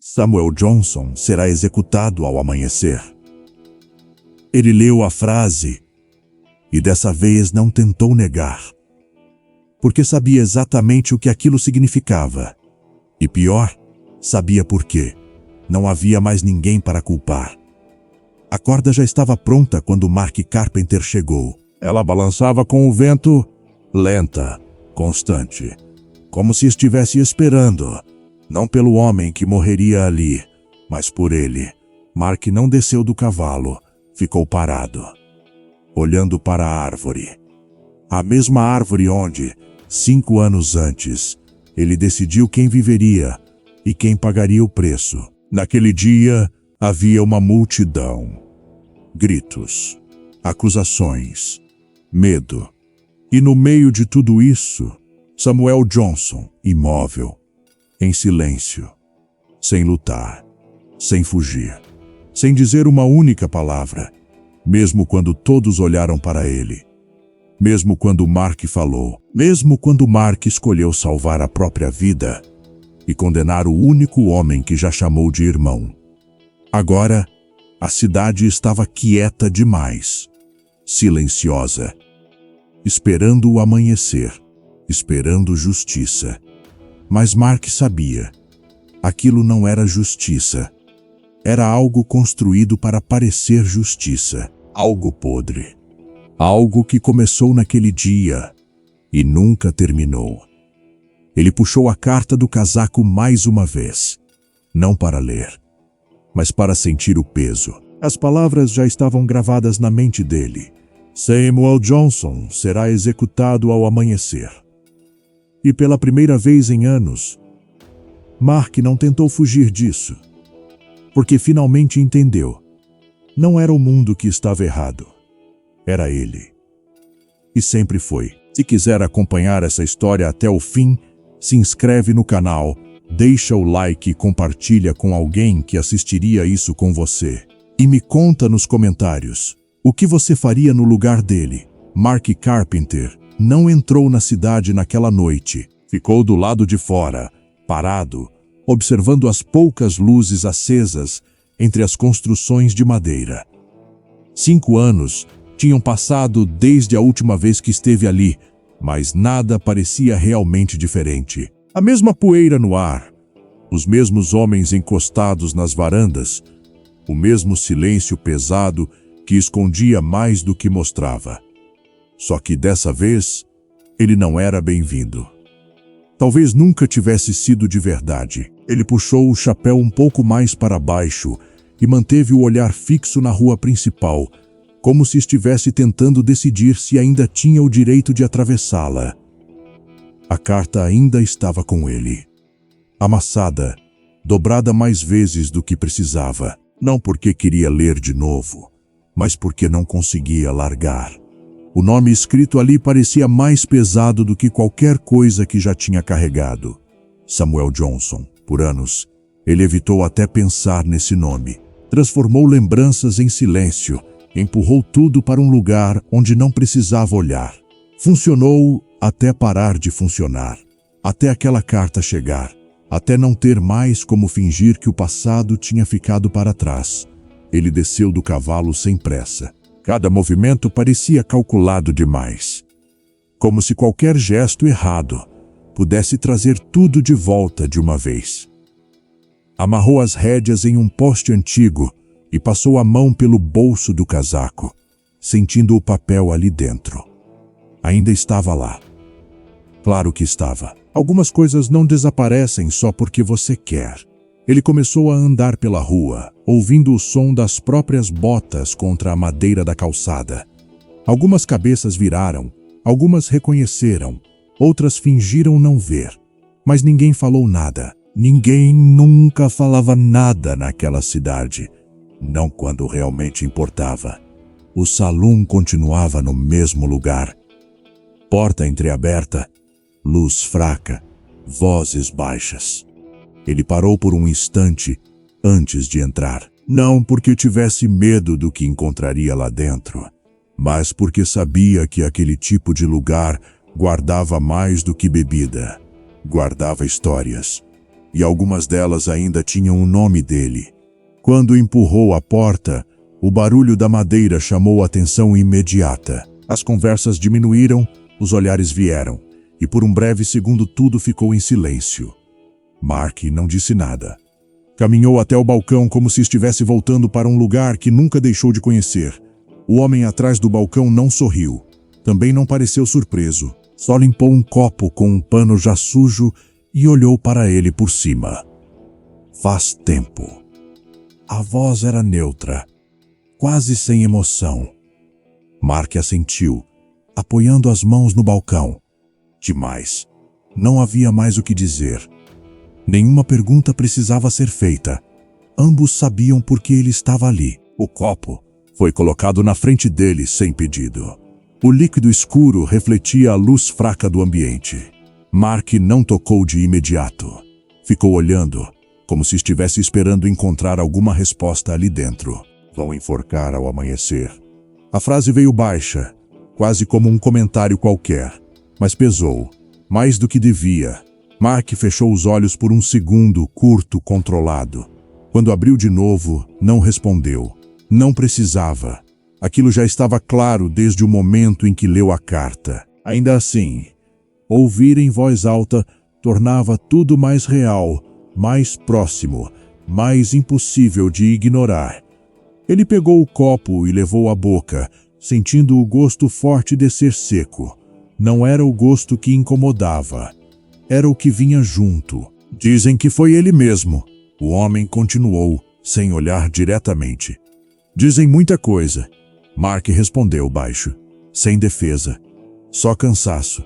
Samuel Johnson será executado ao amanhecer. Ele leu a frase e dessa vez não tentou negar, porque sabia exatamente o que aquilo significava. E pior, sabia por quê. Não havia mais ninguém para culpar. A corda já estava pronta quando Mark Carpenter chegou. Ela balançava com o vento, lenta, constante, como se estivesse esperando, não pelo homem que morreria ali, mas por ele. Mark não desceu do cavalo, ficou parado, olhando para a árvore. A mesma árvore onde, 5 anos antes, ele decidiu quem viveria e quem pagaria o preço. Naquele dia, havia uma multidão. Gritos, acusações, medo. E no meio de tudo isso, Samuel Johnson, imóvel, em silêncio, sem lutar, sem fugir, sem dizer uma única palavra, mesmo quando todos olharam para ele. Mesmo quando Mark falou, mesmo quando Mark escolheu salvar a própria vida e condenar o único homem que já chamou de irmão. Agora, a cidade estava quieta demais, silenciosa, esperando o amanhecer, esperando justiça. Mas Mark sabia, aquilo não era justiça. Era algo construído para parecer justiça, algo podre. Algo que começou naquele dia e nunca terminou. Ele puxou a carta do casaco mais uma vez, não para ler, mas para sentir o peso. As palavras já estavam gravadas na mente dele. Samuel Johnson será executado ao amanhecer. E pela primeira vez em anos, Mark não tentou fugir disso, porque finalmente entendeu. Não era o mundo que estava errado. Era ele. E sempre foi. Se quiser acompanhar essa história até o fim, se inscreve no canal, deixa o like e compartilha com alguém que assistiria isso com você. E me conta nos comentários, o que você faria no lugar dele? Mark Carpenter não entrou na cidade naquela noite. Ficou do lado de fora, parado, observando as poucas luzes acesas entre as construções de madeira. 5 anos tinham passado desde a última vez que esteve ali, mas nada parecia realmente diferente. A mesma poeira no ar, os mesmos homens encostados nas varandas, o mesmo silêncio pesado que escondia mais do que mostrava. Só que dessa vez, ele não era bem-vindo. Talvez nunca tivesse sido de verdade. Ele puxou o chapéu um pouco mais para baixo e manteve o olhar fixo na rua principal, como se estivesse tentando decidir se ainda tinha o direito de atravessá-la. A carta ainda estava com ele, amassada, dobrada mais vezes do que precisava, não porque queria ler de novo, mas porque não conseguia largar. O nome escrito ali parecia mais pesado do que qualquer coisa que já tinha carregado. Samuel Johnson. Por anos, ele evitou até pensar nesse nome. Transformou lembranças em silêncio, empurrou tudo para um lugar onde não precisava olhar. Funcionou até parar de funcionar, até aquela carta chegar, até não ter mais como fingir que o passado tinha ficado para trás. Ele desceu do cavalo sem pressa. Cada movimento parecia calculado demais, como se qualquer gesto errado pudesse trazer tudo de volta de uma vez. Amarrou as rédeas em um poste antigo e passou a mão pelo bolso do casaco, sentindo o papel ali dentro. Ainda estava lá. Claro que estava. Algumas coisas não desaparecem só porque você quer. Ele começou a andar pela rua, ouvindo o som das próprias botas contra a madeira da calçada. Algumas cabeças viraram, algumas reconheceram, outras fingiram não ver. Mas ninguém falou nada. Ninguém nunca falava nada naquela cidade. Não quando realmente importava. O salão continuava no mesmo lugar. Porta entreaberta, luz fraca, vozes baixas. Ele parou por um instante antes de entrar. Não porque tivesse medo do que encontraria lá dentro, mas porque sabia que aquele tipo de lugar guardava mais do que bebida. Guardava histórias. e algumas delas ainda tinham o nome dele. Quando empurrou a porta, o barulho da madeira chamou a atenção imediata. As conversas diminuíram, os olhares vieram, e por um breve segundo tudo ficou em silêncio. Mark não disse nada. Caminhou até o balcão como se estivesse voltando para um lugar que nunca deixou de conhecer. O homem atrás do balcão não sorriu. Também não pareceu surpreso. Só limpou um copo com um pano já sujo e olhou para ele por cima. Faz tempo. A voz era neutra, quase sem emoção. Mark assentiu, apoiando as mãos no balcão. Demais. Não havia mais o que dizer. Nenhuma pergunta precisava ser feita. Ambos sabiam por que ele estava ali. O copo foi colocado na frente dele sem pedido. O líquido escuro refletia a luz fraca do ambiente. Mark não tocou de imediato. Ficou olhando, como se estivesse esperando encontrar alguma resposta ali dentro. Vão enforcar ao amanhecer. A frase veio baixa, quase como um comentário qualquer, mas pesou, mais do que devia. Mark fechou os olhos por um segundo curto, controlado. Quando abriu de novo, não respondeu. Não precisava. Aquilo já estava claro desde o momento em que leu a carta. Ainda assim, ouvir em voz alta tornava tudo mais real, mais próximo, mais impossível de ignorar. Ele pegou o copo e levou à boca, sentindo o gosto forte descer seco. Não era o gosto que incomodava. Era o que vinha junto. Dizem que foi ele mesmo. O homem continuou, sem olhar diretamente. Dizem muita coisa. Mark respondeu baixo, sem defesa. Só cansaço.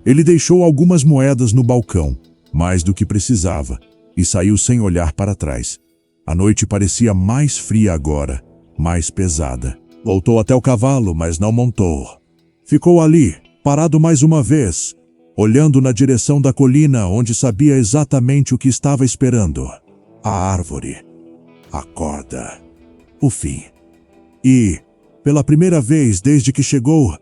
Ele deixou algumas moedas no balcão, mais do que precisava, e saiu sem olhar para trás. A noite parecia mais fria agora, mais pesada. Voltou até o cavalo, mas não montou. Ficou ali, parado mais uma vez, olhando na direção da colina onde sabia exatamente o que estava esperando. A árvore. A corda. O fim. E, pela primeira vez desde que chegou,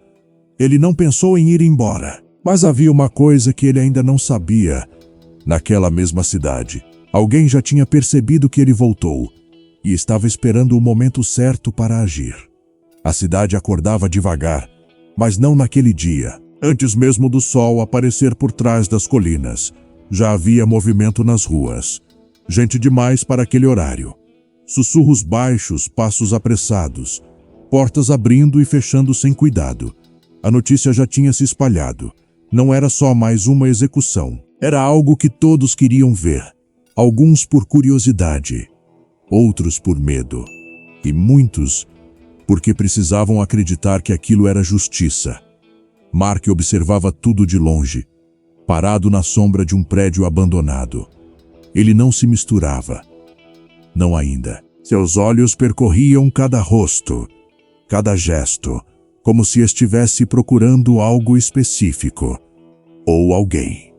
ele não pensou em ir embora. Mas havia uma coisa que ele ainda não sabia. Naquela mesma cidade, alguém já tinha percebido que ele voltou e estava esperando o momento certo para agir. A cidade acordava devagar, mas não naquele dia. Antes mesmo do sol aparecer por trás das colinas, já havia movimento nas ruas. Gente demais para aquele horário. Sussurros baixos, passos apressados, portas abrindo e fechando sem cuidado. A notícia já tinha se espalhado. Não era só mais uma execução. Era algo que todos queriam ver. Alguns por curiosidade, outros por medo, e muitos porque precisavam acreditar que aquilo era justiça. Mark observava tudo de longe, parado na sombra de um prédio abandonado. Ele não se misturava. Não ainda. Seus olhos percorriam cada rosto, cada gesto, como se estivesse procurando algo específico. Ou alguém.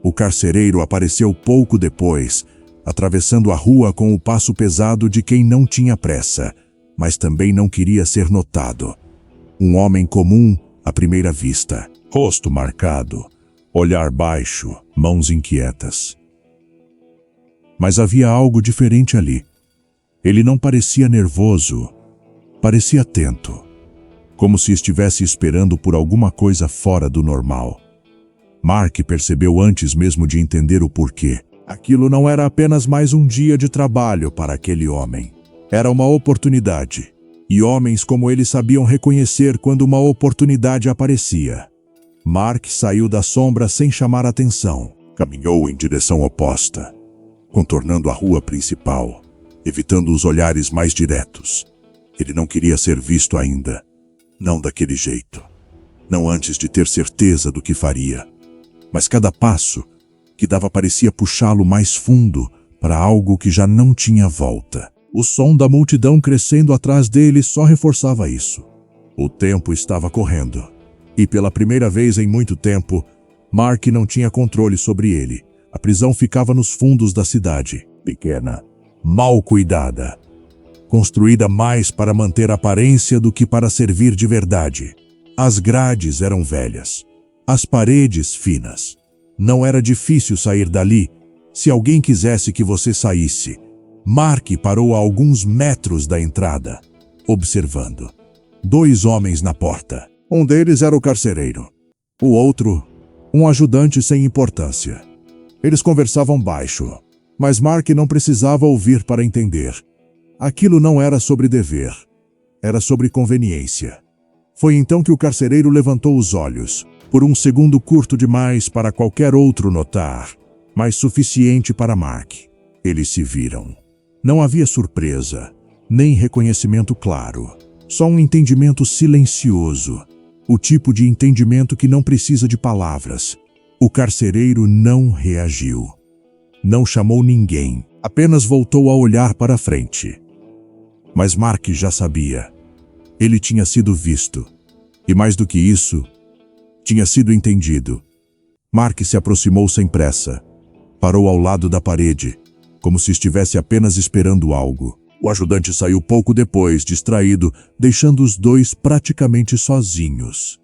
O carcereiro apareceu pouco depois, atravessando a rua com o passo pesado de quem não tinha pressa, mas também não queria ser notado. Um homem comum à primeira vista, rosto marcado, olhar baixo, mãos inquietas. Mas havia algo diferente ali. Ele não parecia nervoso, parecia atento, como se estivesse esperando por alguma coisa fora do normal. Mark percebeu antes mesmo de entender o porquê. Aquilo não era apenas mais um dia de trabalho para aquele homem. Era uma oportunidade. E homens como ele sabiam reconhecer quando uma oportunidade aparecia. Mark saiu da sombra sem chamar atenção. Caminhou em direção oposta, contornando a rua principal, evitando os olhares mais diretos. Ele não queria ser visto ainda. Não daquele jeito. Não antes de ter certeza do que faria. Mas cada passo que dava parecia puxá-lo mais fundo para algo que já não tinha volta. O som da multidão crescendo atrás dele só reforçava isso. O tempo estava correndo. E pela primeira vez em muito tempo, Mark não tinha controle sobre ele. A prisão ficava nos fundos da cidade. Pequena, mal cuidada. Construída mais para manter aparência do que para servir de verdade. As grades eram velhas. As paredes finas. Não era difícil sair dali, Se alguém quisesse que você saísse, Mark parou a alguns metros da entrada, observando. 2 homens na porta. Um deles era o carcereiro. O outro, um ajudante sem importância. Eles conversavam baixo, mas Mark não precisava ouvir para entender. Aquilo não era sobre dever, era sobre conveniência. Foi então que o carcereiro levantou os olhos, por um segundo curto demais para qualquer outro notar, mas suficiente para Mark. Eles se viram. Não havia surpresa, nem reconhecimento claro, só um entendimento silencioso, o tipo de entendimento que não precisa de palavras. O carcereiro não reagiu. Não chamou ninguém, apenas voltou a olhar para a frente. Mas Mark já sabia. Ele tinha sido visto. E mais do que isso, tinha sido entendido. Mark se aproximou sem pressa. Parou ao lado da parede, como se estivesse apenas esperando algo. O ajudante saiu pouco depois, distraído, deixando os dois praticamente sozinhos.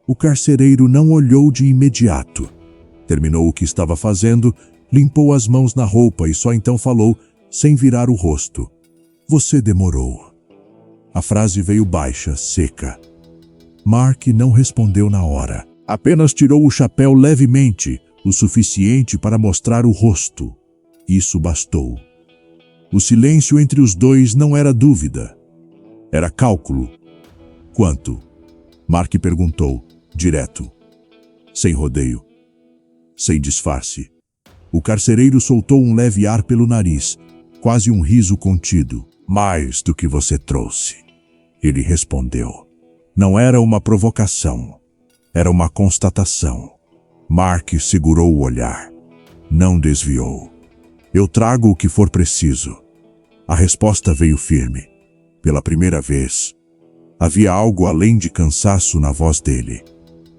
O carcereiro não olhou de imediato. Terminou o que estava fazendo, limpou as mãos na roupa e só então falou, sem virar o rosto. Você demorou. A frase veio baixa, seca. Mark não respondeu na hora. Apenas tirou o chapéu levemente, o suficiente para mostrar o rosto. Isso bastou. O silêncio entre os dois não era dúvida. Era cálculo. Quanto? Mark perguntou, direto. Sem rodeio. Sem disfarce. O carcereiro soltou um leve ar pelo nariz, quase um riso contido. Mais do que você trouxe. Ele respondeu. Não era uma provocação. Era uma constatação. Mark segurou o olhar. Não desviou. Eu trago o que for preciso. A resposta veio firme. Pela primeira vez, havia algo além de cansaço na voz dele.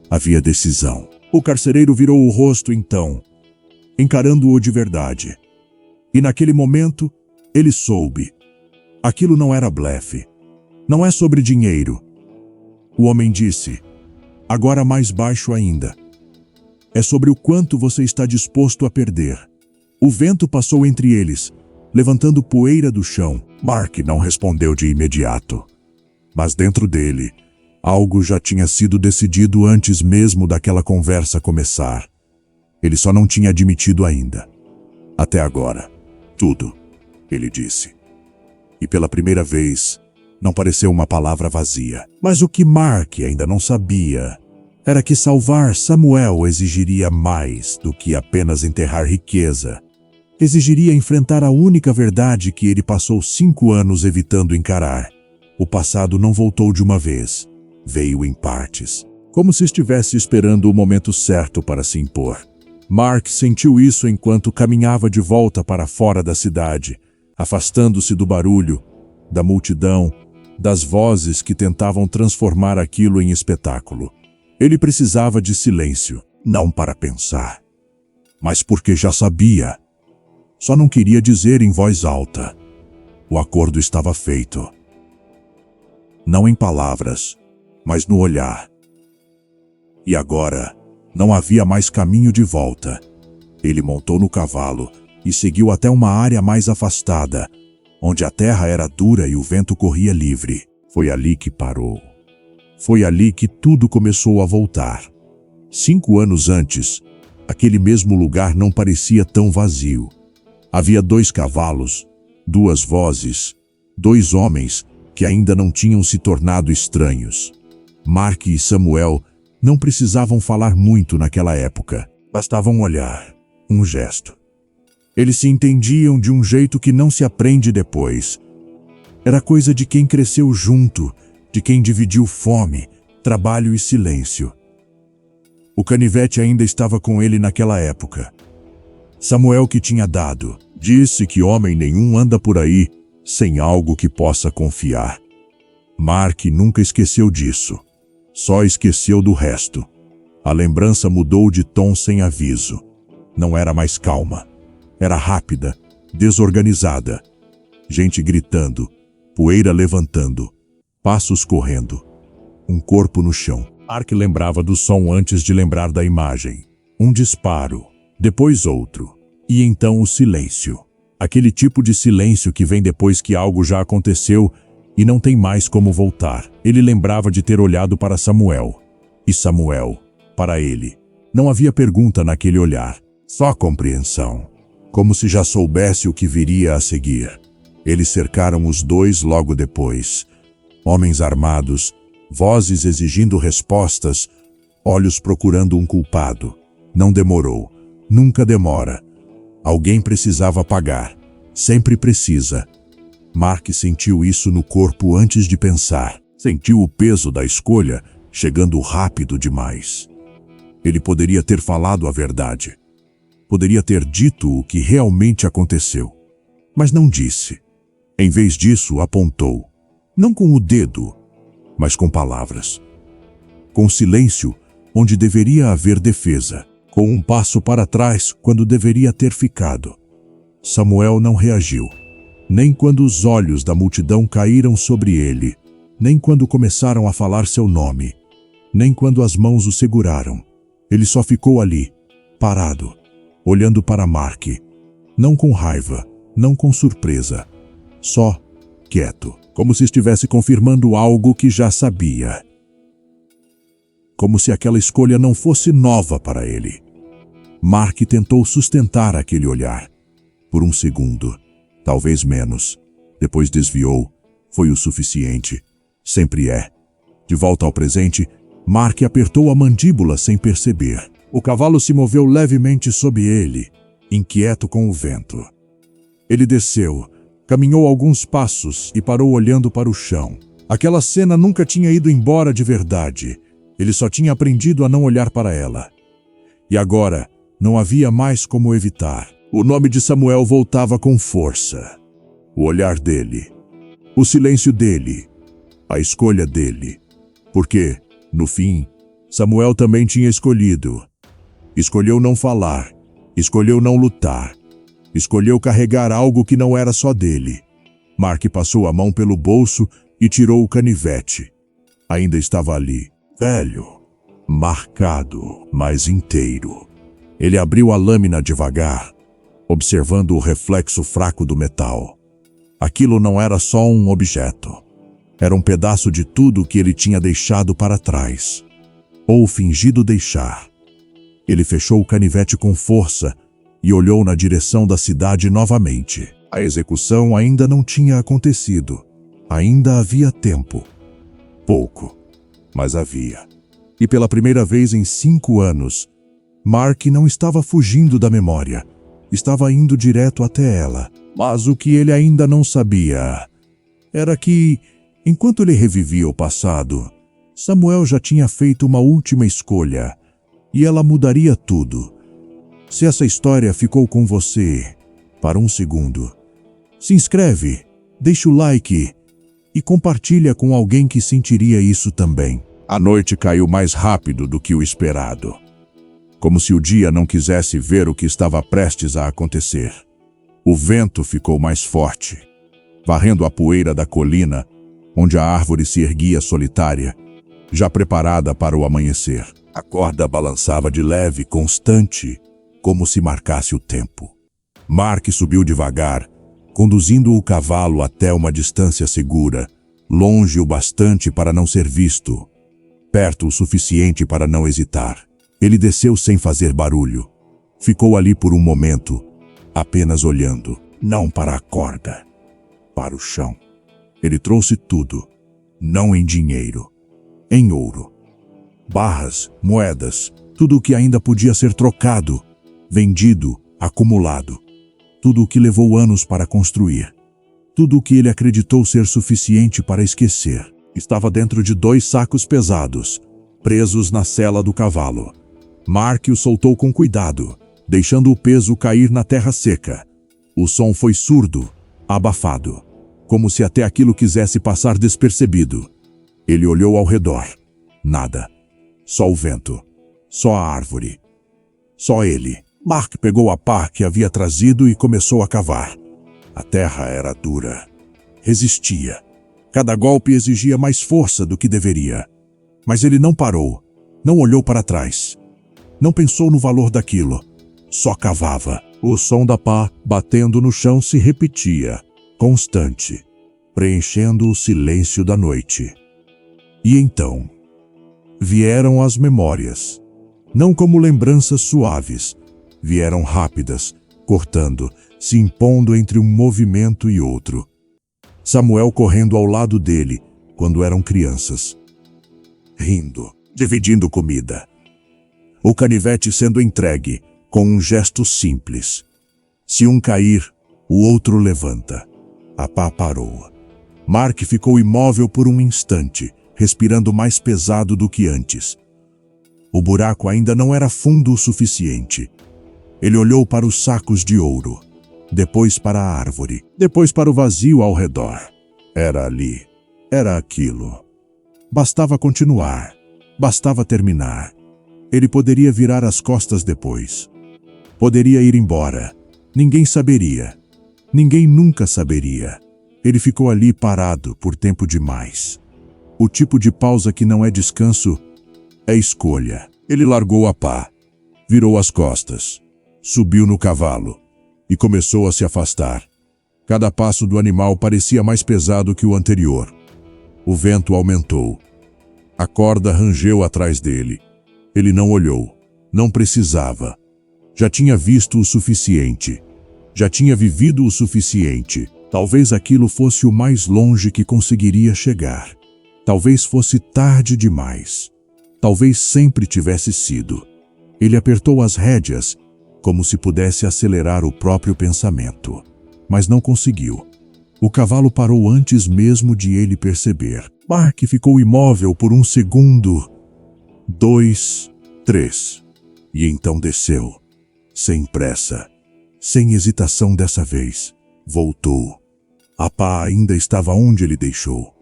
Havia decisão. O carcereiro virou o rosto então, encarando-o de verdade. E naquele momento, ele soube. Aquilo não era blefe. Não é sobre dinheiro. O homem disse, agora mais baixo ainda. É sobre o quanto você está disposto a perder. O vento passou entre eles, levantando poeira do chão. Mark não respondeu de imediato. Mas dentro dele, algo já tinha sido decidido antes mesmo daquela conversa começar. Ele só não tinha admitido ainda. Até agora. Tudo, ele disse. E pela primeira vez, não pareceu uma palavra vazia. Mas o que Mark ainda não sabia era que salvar Samuel exigiria mais do que apenas enterrar riqueza. Exigiria enfrentar a única verdade que ele passou 5 anos evitando encarar. O passado não voltou de uma vez. Veio em partes. Como se estivesse esperando o momento certo para se impor. Mark sentiu isso enquanto caminhava de volta para fora da cidade, afastando-se do barulho, da multidão, das vozes que tentavam transformar aquilo em espetáculo. Ele precisava de silêncio, não para pensar, mas porque já sabia. Só não queria dizer em voz alta. O acordo estava feito. Não em palavras, mas no olhar. E agora, não havia mais caminho de volta. Ele montou no cavalo e seguiu até uma área mais afastada, onde a terra era dura e o vento corria livre. Foi ali que parou. Foi ali que tudo começou a voltar. 5 anos antes, aquele mesmo lugar não parecia tão vazio. Havia 2 cavalos, 2 vozes, 2 homens que ainda não tinham se tornado estranhos. Mark e Samuel não precisavam falar muito naquela época. Bastava um olhar, um gesto. Eles se entendiam de um jeito que não se aprende depois. Era coisa de quem cresceu junto, de quem dividiu fome, trabalho e silêncio. O canivete ainda estava com ele naquela época. Samuel que tinha dado, disse que homem nenhum anda por aí sem algo que possa confiar. Mark nunca esqueceu disso. Só esqueceu do resto. A lembrança mudou de tom sem aviso. Não era mais calma. Era rápida, desorganizada. Gente gritando, poeira levantando, passos correndo. Um corpo no chão. Mark lembrava do som antes de lembrar da imagem. Um disparo, depois outro. E então o silêncio. Aquele tipo de silêncio que vem depois que algo já aconteceu e não tem mais como voltar. Ele lembrava de ter olhado para Samuel. E Samuel, para ele. Não havia pergunta naquele olhar, só compreensão. Como se já soubesse o que viria a seguir. Eles cercaram os dois logo depois. Homens armados, vozes exigindo respostas, olhos procurando um culpado. Não demorou. Nunca demora. Alguém precisava pagar. Sempre precisa. Mark sentiu isso no corpo antes de pensar. Sentiu o peso da escolha chegando rápido demais. Ele poderia ter falado a verdade. Poderia ter dito o que realmente aconteceu. Mas não disse. Em vez disso, apontou. Não com o dedo, mas com palavras. Com silêncio, onde deveria haver defesa. Com um passo para trás, quando deveria ter ficado. Samuel não reagiu. Nem quando os olhos da multidão caíram sobre ele. Nem quando começaram a falar seu nome. Nem quando as mãos o seguraram. Ele só ficou ali, parado, olhando para Mark. Não com raiva, não com surpresa. Só quieto, como se estivesse confirmando algo que já sabia. Como se aquela escolha não fosse nova para ele. Mark tentou sustentar aquele olhar. Por um segundo, talvez menos. Depois desviou. Foi o suficiente. Sempre é. De volta ao presente, Mark apertou a mandíbula sem perceber. O cavalo se moveu levemente sob ele, inquieto com o vento. Ele desceu, caminhou alguns passos e parou olhando para o chão. Aquela cena nunca tinha ido embora de verdade. Ele só tinha aprendido a não olhar para ela. E agora, não havia mais como evitar. O nome de Samuel voltava com força. O olhar dele. O silêncio dele. A escolha dele. Porque, no fim, Samuel também tinha escolhido. Escolheu não falar. Escolheu não lutar. Escolheu carregar algo que não era só dele. Mark passou a mão pelo bolso e tirou o canivete. Ainda estava ali, velho, marcado, mas inteiro. Ele abriu a lâmina devagar, observando o reflexo fraco do metal. Aquilo não era só um objeto. Era um pedaço de tudo que ele tinha deixado para trás. Ou fingido deixar. Ele fechou o canivete com força e olhou na direção da cidade novamente. A execução ainda não tinha acontecido. Ainda havia tempo. Pouco, mas havia. E pela primeira vez em 5 anos, Mark não estava fugindo da memória. Estava indo direto até ela. Mas o que ele ainda não sabia era que, enquanto ele revivia o passado, Samuel já tinha feito uma última escolha. E ela mudaria tudo. Se essa história ficou com você, para um segundo, se inscreve, deixa o like e compartilha com alguém que sentiria isso também. A noite caiu mais rápido do que o esperado. Como se o dia não quisesse ver o que estava prestes a acontecer. O vento ficou mais forte, varrendo a poeira da colina, onde a árvore se erguia solitária, já preparada para o amanhecer. A corda balançava de leve, constante, como se marcasse o tempo. Mark subiu devagar, conduzindo o cavalo até uma distância segura, longe o bastante para não ser visto, perto o suficiente para não hesitar. Ele desceu sem fazer barulho. Ficou ali por um momento, apenas olhando, não para a corda, para o chão. Ele trouxe tudo, não em dinheiro, em ouro. Barras, moedas, tudo o que ainda podia ser trocado, vendido, acumulado. Tudo o que levou anos para construir. Tudo o que ele acreditou ser suficiente para esquecer. Estava dentro de 2 sacos pesados, presos na sela do cavalo. Mark o soltou com cuidado, deixando o peso cair na terra seca. O som foi surdo, abafado, como se até aquilo quisesse passar despercebido. Ele olhou ao redor. Nada. Só o vento. Só a árvore. Só ele. Mark pegou a pá que havia trazido e começou a cavar. A terra era dura. Resistia. Cada golpe exigia mais força do que deveria. Mas ele não parou. Não olhou para trás. Não pensou no valor daquilo. Só cavava. O som da pá batendo no chão se repetia, constante, preenchendo o silêncio da noite. E então, vieram as memórias. Não como lembranças suaves, vieram rápidas, cortando, se impondo entre um movimento e outro. Samuel correndo ao lado dele, quando eram crianças. Rindo, dividindo comida. O canivete sendo entregue, com um gesto simples. Se um cair, o outro levanta. A pá parou. Mark ficou imóvel por um instante, respirando mais pesado do que antes. O buraco ainda não era fundo o suficiente. Ele olhou para os sacos de ouro, depois para a árvore, depois para o vazio ao redor. Era ali, era aquilo. Bastava continuar, bastava terminar. Ele poderia virar as costas depois. Poderia ir embora. Ninguém saberia. Ninguém nunca saberia. Ele ficou ali parado por tempo demais. O tipo de pausa que não é descanso, é escolha. Ele largou a pá, virou as costas, subiu no cavalo e começou a se afastar. Cada passo do animal parecia mais pesado que o anterior. O vento aumentou. A corda rangeu atrás dele. Ele não olhou. Não precisava. Já tinha visto o suficiente. Já tinha vivido o suficiente. Talvez aquilo fosse o mais longe que conseguiria chegar. Talvez fosse tarde demais. Talvez sempre tivesse sido. Ele apertou as rédeas, como se pudesse acelerar o próprio pensamento. Mas não conseguiu. O cavalo parou antes mesmo de ele perceber. Mark ficou imóvel por um segundo. 2, 3. E então desceu. Sem pressa. Sem hesitação dessa vez. Voltou. A pá ainda estava onde ele deixou.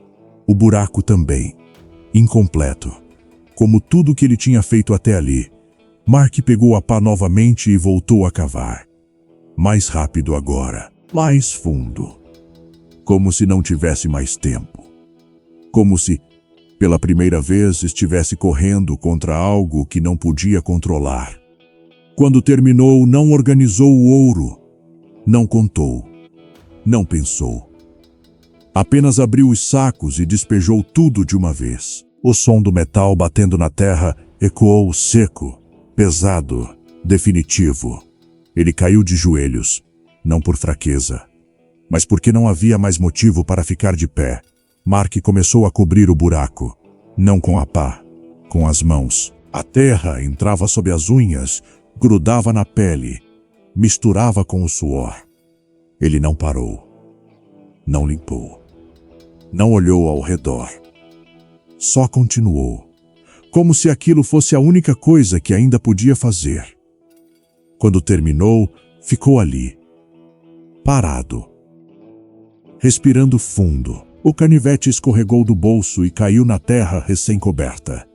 O buraco também. Incompleto. Como tudo que ele tinha feito até ali. Mark pegou a pá novamente e voltou a cavar. Mais rápido agora. Mais fundo. Como se não tivesse mais tempo. Como se, pela primeira vez, estivesse correndo contra algo que não podia controlar. Quando terminou, não organizou o ouro. Não contou. Não pensou. Apenas abriu os sacos e despejou tudo de uma vez. O som do metal batendo na terra ecoou seco, pesado, definitivo. Ele caiu de joelhos, não por fraqueza, mas porque não havia mais motivo para ficar de pé. Mark começou a cobrir o buraco, não com a pá, com as mãos. A terra entrava sob as unhas, grudava na pele, misturava com o suor. Ele não parou, não limpou, não olhou ao redor. Só continuou, como se aquilo fosse a única coisa que ainda podia fazer. Quando terminou, ficou ali, parado, respirando fundo. O canivete escorregou do bolso e caiu na terra recém-coberta.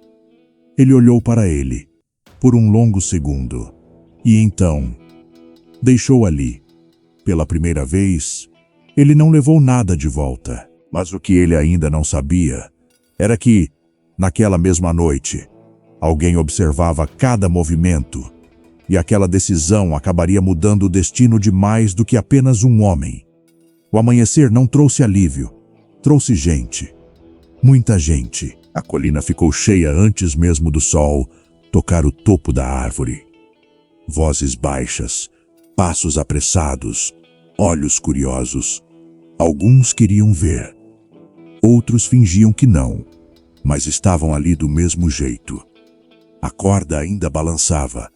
Ele olhou para ele, por um longo segundo, e então, deixou ali. Pela primeira vez, ele não levou nada de volta. Mas o que ele ainda não sabia era que, naquela mesma noite, alguém observava cada movimento, e aquela decisão acabaria mudando o destino de mais do que apenas um homem. O amanhecer não trouxe alívio, trouxe gente. Muita gente. A colina ficou cheia antes mesmo do sol tocar o topo da árvore. Vozes baixas, passos apressados, olhos curiosos. Alguns queriam ver. Outros fingiam que não, mas estavam ali do mesmo jeito. A corda ainda balançava,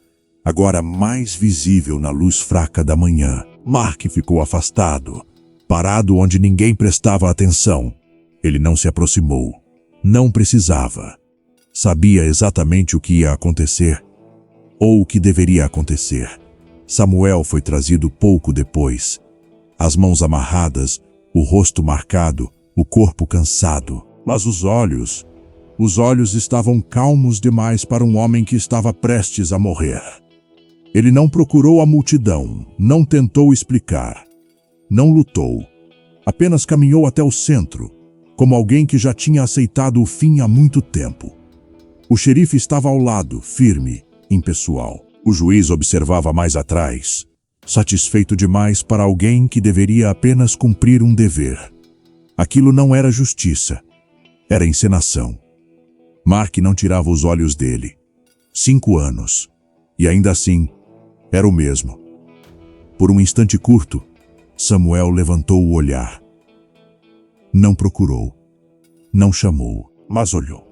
agora mais visível na luz fraca da manhã. Mark ficou afastado, parado onde ninguém prestava atenção. Ele não se aproximou. Não precisava. Sabia exatamente o que ia acontecer, ou o que deveria acontecer. Samuel foi trazido pouco depois. As mãos amarradas, o rosto marcado, o corpo cansado. Mas os olhos estavam calmos demais para um homem que estava prestes a morrer. Ele não procurou a multidão, não tentou explicar, não lutou. Apenas caminhou até o centro, como alguém que já tinha aceitado o fim há muito tempo. O xerife estava ao lado, firme, impessoal. O juiz observava mais atrás, satisfeito demais para alguém que deveria apenas cumprir um dever. Aquilo não era justiça, era encenação. Mark não tirava os olhos dele. 5 anos. E ainda assim, era o mesmo. Por um instante curto, Samuel levantou o olhar. Não procurou, não chamou, mas olhou.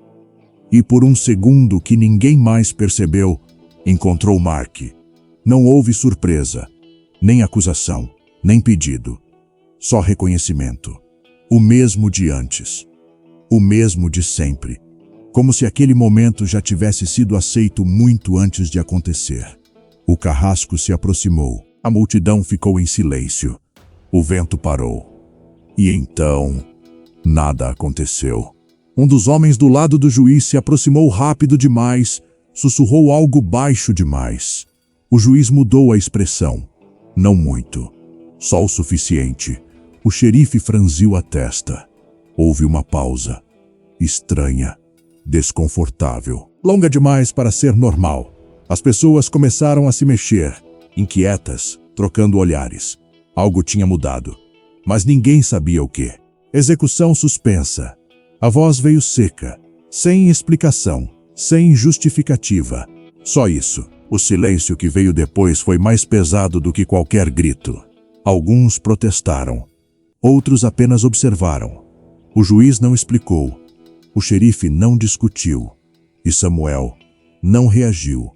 E por um segundo que ninguém mais percebeu, encontrou Mark. Não houve surpresa, nem acusação, nem pedido. Só reconhecimento. O mesmo de antes. O mesmo de sempre. Como se aquele momento já tivesse sido aceito muito antes de acontecer. O carrasco se aproximou. A multidão ficou em silêncio. O vento parou. E então, nada aconteceu. Um dos homens do lado do juiz se aproximou rápido demais, sussurrou algo baixo demais. O juiz mudou a expressão. Não muito. Só o suficiente. O xerife franziu a testa. Houve uma pausa. Estranha. Desconfortável. Longa demais para ser normal. As pessoas começaram a se mexer, inquietas, trocando olhares. Algo tinha mudado. Mas ninguém sabia o quê. Execução suspensa. A voz veio seca, sem explicação, sem justificativa. Só isso. O silêncio que veio depois foi mais pesado do que qualquer grito. Alguns protestaram. Outros apenas observaram. O juiz não explicou. O xerife não discutiu. E Samuel não reagiu.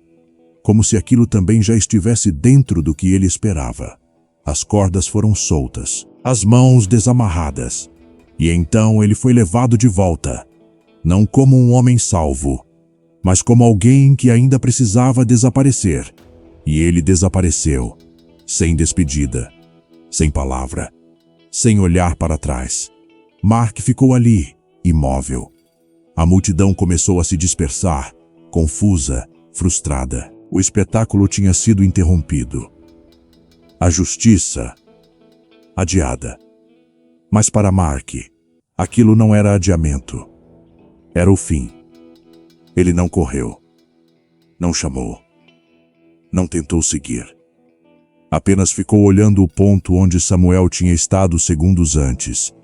Como se aquilo também já estivesse dentro do que ele esperava. As cordas foram soltas, as mãos desamarradas. E então ele foi levado de volta. Não como um homem salvo, mas como alguém que ainda precisava desaparecer. E ele desapareceu, sem despedida, sem palavra, sem olhar para trás. Mark ficou ali, imóvel. A multidão começou a se dispersar, confusa, frustrada. O espetáculo tinha sido interrompido. A justiça, adiada. Mas para Mark, aquilo não era adiamento. Era o fim. Ele não correu. Não chamou. Não tentou seguir. Apenas ficou olhando o ponto onde Samuel tinha estado segundos antes,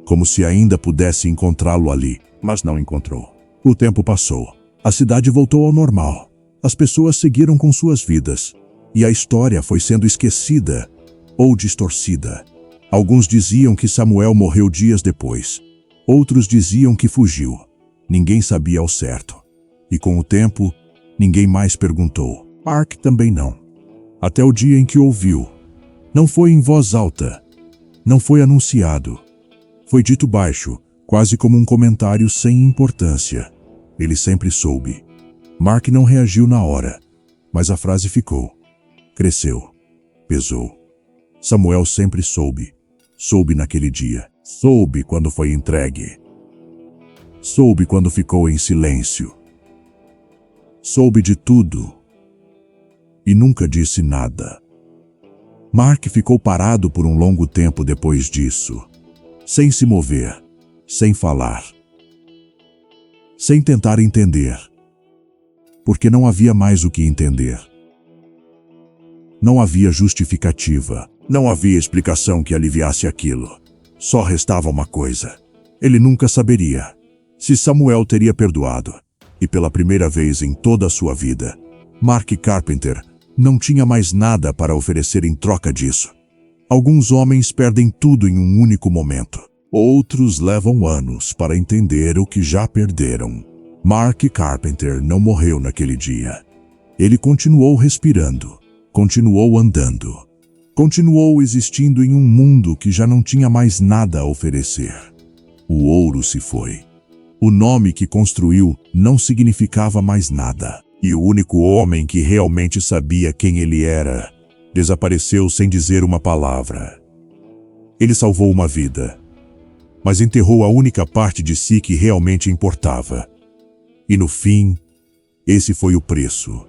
como se ainda pudesse encontrá-lo ali, mas não encontrou. O tempo passou. A cidade voltou ao normal. As pessoas seguiram com suas vidas, e a história foi sendo esquecida ou distorcida. Alguns diziam que Samuel morreu dias depois. Outros diziam que fugiu. Ninguém sabia ao certo. E com o tempo, ninguém mais perguntou. Mark também não. Até o dia em que ouviu. Não foi em voz alta. Não foi anunciado. Foi dito baixo, quase como um comentário sem importância. Ele sempre soube. Mark não reagiu na hora, mas a frase ficou. Cresceu. Pesou. Samuel sempre soube. Soube naquele dia. Soube quando foi entregue. Soube quando ficou em silêncio. Soube de tudo. E nunca disse nada. Mark ficou parado por um longo tempo depois disso. Sem se mover. Sem falar. Sem tentar entender. Porque não havia mais o que entender. Não havia justificativa. Não havia explicação que aliviasse aquilo. Só restava uma coisa. Ele nunca saberia se Samuel teria perdoado. E pela primeira vez em toda a sua vida, Mark Carpenter não tinha mais nada para oferecer em troca disso. Alguns homens perdem tudo em um único momento. Outros levam anos para entender o que já perderam. Mark Carpenter não morreu naquele dia. Ele continuou respirando, continuou andando, continuou existindo em um mundo que já não tinha mais nada a oferecer. O ouro se foi. O nome que construiu não significava mais nada. E o único homem que realmente sabia quem ele era, desapareceu sem dizer uma palavra. Ele salvou uma vida, mas enterrou a única parte de si que realmente importava. E no fim, esse foi o preço.